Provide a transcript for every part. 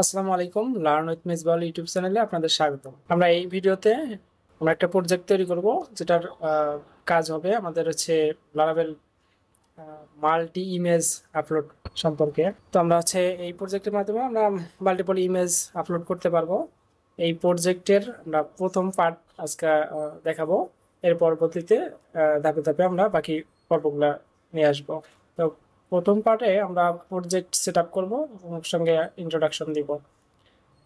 আসসালামু আলাইকুম, learn with Misbaul YouTube চ্যানেলে আপনাদের স্বাগত। আমরা এই ভিডিওতে আমরা একটা প্রজেক্ট তৈরি করব, যেটার কাজ হবে আমাদের হচ্ছে লারাভেল মাল্টি ইমেজ আপলোড সম্পর্কে। তো আমরা হচ্ছে এই প্রজেক্টের মাধ্যমে আমরা মাল্টিপল ইমেজ আপলোড করতে পারবো। এই প্রজেক্টের আমরা প্রথম পার্ট আজকে দেখাবো। এর পরবর্তীতে ধাপে ধাপে আমরা বাকি পর্বগুলা নিয়ে আসবো। তো প্রথম পার্টে আমরা প্রজেক্ট সেট আপ করবো এবং ওর সঙ্গে ইন্ট্রোডাকশন দিব।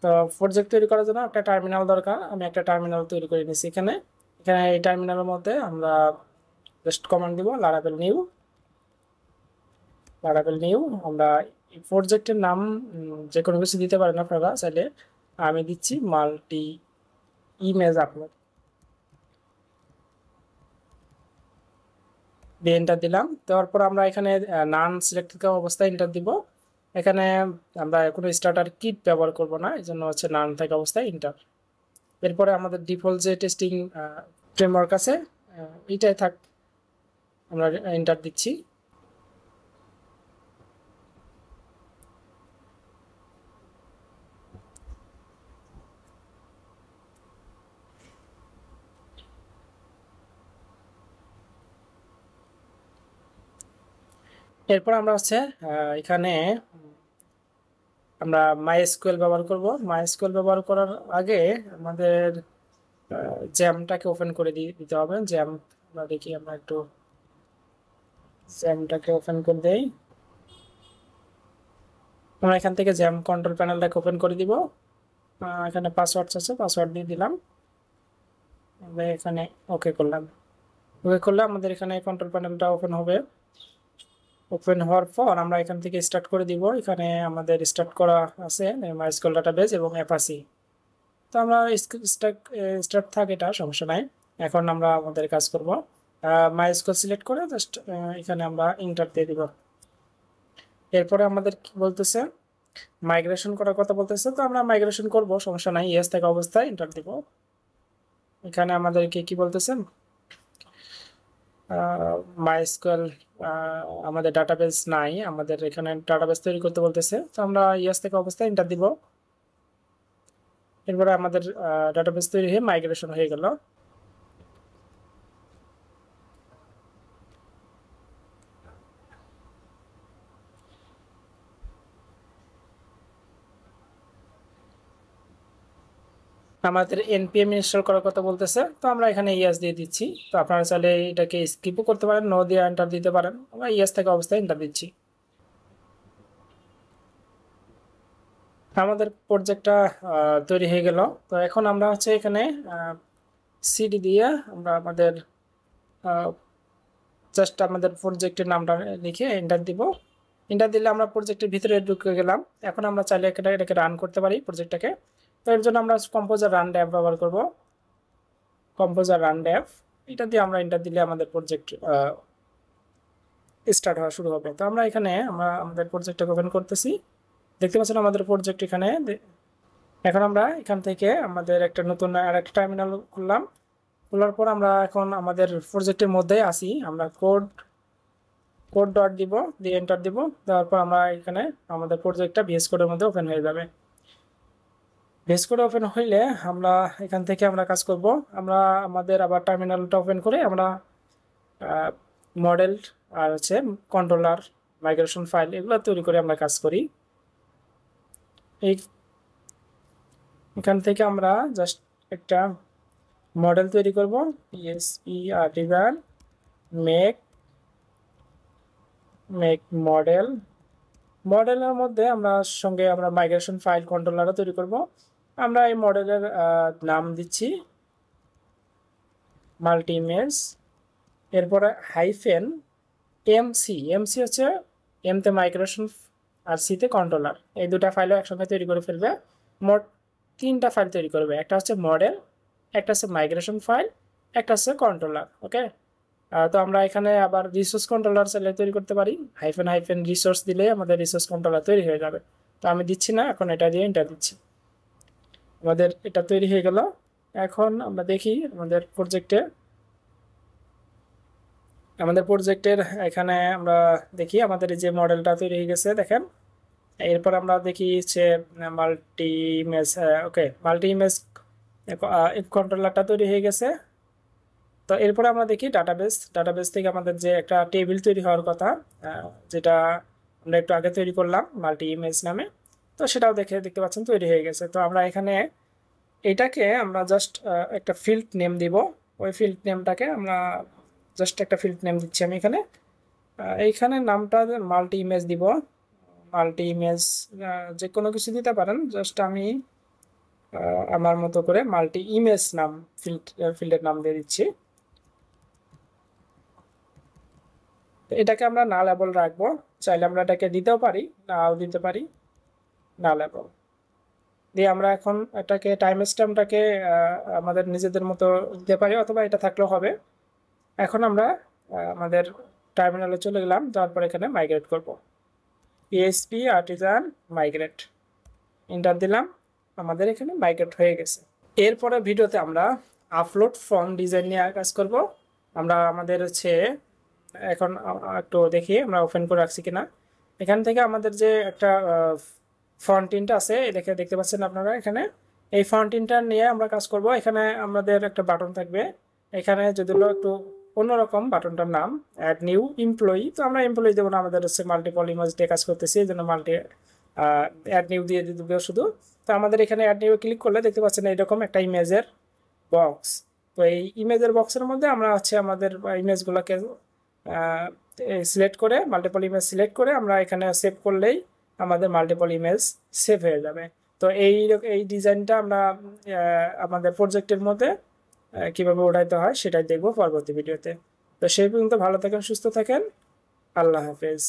তো প্রজেক্ট তৈরি করার জন্য একটা টার্মিনাল দরকার। আমি একটা টার্মিনাল তৈরি করে নিয়েছি। এখানে এখানে এই টার্মিনালের মধ্যে আমরা জাস্ট কমান্ড দিব লারাভেল নিউ। আমরা এই প্রজেক্টের নাম যে কোনো কিছু দিতে পারেন আপনারা চাইলে। আমি দিচ্ছি মাল্টি ইমেজ আপলোড, দিয়ে এন্টার দিলাম। তারপর আমরা এখানে নান সিলেক্ট থাকা অবস্থায় এন্টার দিব। এখানে আমরা কোনো স্টার্টার কিট ব্যবহার করব না, এই জন্য হচ্ছে নান থাকা অবস্থায় এন্টার। এরপরে আমাদের ডিফল্ট যে টেস্টিং ফ্রেমওয়ার্ক আছে এইটাই থাক, আমরা এন্টার দিচ্ছি। এরপর আমরা হচ্ছে এখানে আমরা মাইএসকিউএল ব্যবহার করব। মাইএসকিউএল ব্যবহার করার আগে আমাদের জ্যামটাকে ওপেন করে দিতে হবে। জ্যাম আমরা দেখি, আমরা একটু জ্যামটাকে ওপেন করে দেই। আমরা এখান থেকে জ্যাম কন্ট্রোল প্যানেলটাকে ওপেন করে দিব। এখানে পাসওয়ার্ড আছে, পাসওয়ার্ড দিয়ে দিলাম। আমরা এখানে ওকে করলাম। ওকে করলে আমাদের এখানে কন্ট্রোল প্যানেলটা ওপেন হবে। ওপেন হওয়ার পর আমরা এখান থেকে স্টার্ট করে দিব। এখানে আমাদের স্টার্ট করা আছে মাইস্কুল ডাটাবেস এবং অ্যাপাসি। তো আমরা স্টার্ট থাক, এটা সমস্যা নাই। এখন আমরা আমাদের কাজ করব। মাইস্কুল সিলেক্ট করে জাস্ট এখানে আমরা ইন্টার দিয়ে দিব। এরপরে আমাদের কি বলতেছে, মাইগ্রেশন করার কথা বলতেছে। তো আমরা মাইগ্রেশন করব, সমস্যা নাই। ইয়েস থাকা অবস্থায় ইন্টার দিব। এখানে আমাদেরকে কি বলতেছে, মাইস্কুয়েল আমাদের ডাটাবেস নাই, আমাদের এখানে ডাটাবেস তৈরি করতে বলতেছে। তো আমরা ইয়েস থেকে অবস্থায় এন্টার দিব। এরপরে আমাদের ডাটাবেস তৈরি হয়ে মাইগ্রেশন হয়ে গেল। আমাদের এনপিএম ইনস্টল করার কথা বলতেছে। তো আমরা এখানে ইয়েস দিয়ে দিচ্ছি। তো আপনারা চাইলে এটাকে স্কিপও করতে পারেন, নো দিয়ে এন্টার দিতে পারেন। আমরা ইয়েস থেকে অবস্থায় এন্টার দিচ্ছি। আমাদের প্রজেক্টটা তৈরি হয়ে গেল। তো এখন আমরা হচ্ছে এখানে সিডি দিয়ে আমরা আমাদের জাস্ট আমাদের প্রজেক্টের নামটা লিখে এন্টার দিব। এন্টার দিলে আমরা প্রজেক্টের ভিতরে ঢুকে গেলাম। এখন আমরা চাইলে এটাকে রান করতে পারি প্রজেক্টটাকে। তো এর জন্য আমরা কম্পোজার রান ড্যাব ব্যবহার করব। কম্পোজার রান ড্যাব, এটা দিয়ে আমরা এন্টার দিলে আমাদের প্রজেক্ট স্টার্ট হওয়া শুরু হবে। তো আমরা এখানে আমরা আমাদের প্রজেক্টটাকে ওপেন করতেছি। দেখতে পাচ্ছেন আমাদের প্রজেক্ট এখানে। এখন আমরা এখান থেকে আমাদের একটা নতুন আর একটা টার্মিনাল খুললাম। খোলার পর আমরা এখন আমাদের প্রজেক্টের মধ্যে আসি। আমরা কোড কোড ডট দিব, দিয়ে এন্টার দিব। দেওয়ার পর আমরা এখানে আমাদের প্রজেক্টটা ভিএস কোডের মধ্যে ওপেন হয়ে যাবে। ভিএস কোড ওপেন হইলে আমরা এখান থেকে আমরা কাজ করব। আমরা আমাদের আবার টার্মিনালটা ওপেন করে আমরা মডেল আর হচ্ছে কন্ট্রোলার, মাইগ্রেশন ফাইল এগুলো তৈরি করে আমরা কাজ করি। এই এখান থেকে আমরা জাস্ট একটা মডেল তৈরি করব। ইএসপি আর্টিভার মেক মেক মডেল। মডেলের মধ্যে আমরা সঙ্গে আমরা মাইগ্রেশন ফাইল কন্ট্রোলারও তৈরি করব। আমরা এই মডেলের নাম দিচ্ছি মাল্টি ইমেজ। এরপরে হাইফেন এমসি। এমসি হচ্ছে এমতে মাইগ্রেশন আর সিতে কন্ট্রোলার। এই দুটা ফাইলও একসঙ্গে তৈরি করে ফেলবে। মোট তিনটা ফাইল তৈরি করবে। একটা হচ্ছে মডেল, একটা হচ্ছে মাইগ্রেশন ফাইল, একটা হচ্ছে কন্ট্রোলার। ওকে। তো আমরা এখানে আবার রিসোর্স কন্ট্রোলার চাইলে তৈরি করতে পারি। হাইফেন হাইফেন রিসোর্স দিলে আমাদের রিসোর্স কন্ট্রোলার তৈরি হয়ে যাবে। তো আমি দিচ্ছি না, এখন এটা দিয়ে এন্টার দিচ্ছি। আমাদের এটা তৈরি হয়ে গেল। এখন আমরা দেখি আমাদের প্রজেক্টের এখানে আমরা দেখি আমাদের এই যে মডেলটা তৈরি হয়ে গেছে, দেখেন এরপর আমরা দেখি হচ্ছে মাল্টি ইমেজ। ওকে, মাল্টি ইমেজ কন্ট্রোলারটা তৈরি হয়ে গেছে। তো এরপরে আমরা দেখি ডাটাবেস। ডাটাবেস থেকে আমাদের যে একটা টেবিল তৈরি হওয়ার কথা, যেটা আমরা একটু আগে তৈরি করলাম মাল্টি ইমেজ নামে, তো সেটাও দেখতে পাচ্ছেন তৈরি হয়ে গেছে। তো আমরা এখানে এটাকে আমরা জাস্ট একটা ফিল্ড নেম দিব। ওই ফিল্ড নেমটাকে আমরা জাস্ট একটা ফিল্ড নেম দিচ্ছি আমি এখানে। এইখানে নামটা মাল্টি ইমেজ দিব। মাল্টি ইমেজ যে কোনো কিছু দিতে পারেন, জাস্ট আমি আমার মতো করে মাল্টি ইমেজ নাম ফিল্ডের নাম দিয়ে দিচ্ছি। তো এটাকে আমরা না লেবল রাখবো, চাইলে আমরা এটাকে দিতেও পারি, নাও দিতে পারি, না লেবল দিয়ে আমরা এখন এটাকে টাইম স্ট্যাম্পটাকে আমাদের নিজেদের মতো দিতে পারি, অথবা এটা থাকলেও হবে। এখন আমরা আমাদের টার্মিনালে চলে গেলাম, তারপর এখানে মাইগ্রেট করব। পিএইচপি আর্টিজান মাইগ্রেট, এন্টার দিলাম, আমাদের এখানে মাইগ্রেট হয়ে গেছে। এরপরে ভিডিওতে আমরা আপলোড ফর্ম ডিজাইন নিয়ে কাজ করব। আমরা আমাদের হচ্ছে এখন একটু দেখি আমরা ওপেন করে রাখছি কিনা। এখান থেকে আমাদের যে একটা ফ্রন্ট এন্ড আছে, দেখতে পাচ্ছেন আপনারা এখানে, এই ফ্রন্ট এন্ডটা নিয়ে আমরা কাজ করব। এখানে আমাদের একটা বাটন থাকবে, এখানে যদিও একটু অন্যরকম বাটনটার নাম অ্যাড নিউ এমপ্লয়ি। তো আমরা এমপ্লয়ি দেবো না, আমাদের হচ্ছে মাল্টিপল ইমেজ দিয়ে কাজ করতেছি, এই জন্য অ্যাড নিউ দিয়ে দেবো শুধু। তো আমাদের এখানে অ্যাড নিউ ক্লিক করলে দেখতে পাচ্ছেন এইরকম একটা ইমেজের বক্স। তো এই ইমেজের বক্সের মধ্যে আমরা হচ্ছে আমাদের ইমেজগুলোকে সিলেক্ট করে, মাল্টিপল ইমেজ সিলেক্ট করে আমরা এখানে সেভ করলেই আমাদের মাল্টিপল ইমেজ সেভ হয়ে যাবে। তো এই ডিজাইনটা আমরা আমাদের প্রজেক্টের মধ্যে কিভাবে উঠাইতে হয় সেটাই দেখবো পরবর্তী ভিডিওতে। তো সেই পর্যন্ত ভালো থাকেন, সুস্থ থাকেন, আল্লাহ হাফেজ।